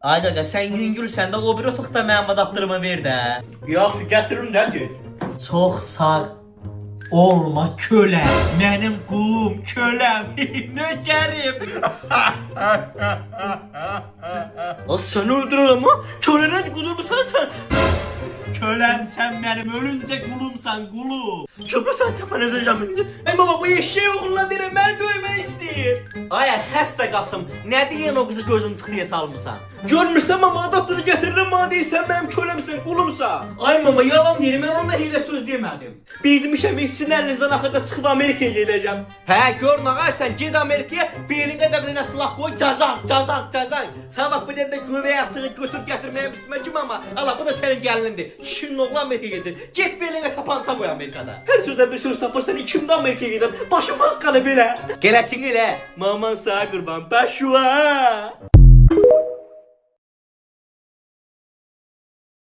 Ay qaqa, sən yüngülsən də o bir otaqda mənim adaptırımı ver də. Yaxşı, gətirim də tez. Çox sağ olma kölə, mənim qulum, köləm, nökərim. Səni öldürürəm ha? Kölələ qudurmusan sən. Köləm, sən mənim ölüncə qulumsan, qulum. Köprü sən təpənəzəcəm indi. Ay baba, bu eşeği oğluna deyirəm, məni döymək istəyir. Ay, xəstə Qasım, nə deyən o qızı gözün çıxdıya salmısan? Görmürsən mama, adaptırı gətirirəm, mənə deyirsən, mənim köləmsən, qulumsan. Ay mama, yalan deyirəm, mən ona hiylə söz demədim. Bizim işəmin sizin əlinizdən axırda çıxıb Amerikaya gedəcəm. Hə, gör nağar, sən ged Amerikaya, belində də bir dənə silah qoy, cazan. Sən bax, bir dənə göbəyə açığı götür gətirməyəm üstümə kim ama, ala bu da sənin gəlinindir. Kişinin oğlu Amerikaya gedir. Get belində tapança qoy Amerikada. Hər sözdən bir söz tapırsan, ikimdə Amerikaya gedir. Başımız qalı belə. Gələtin elə, maman sağ qurban, başua.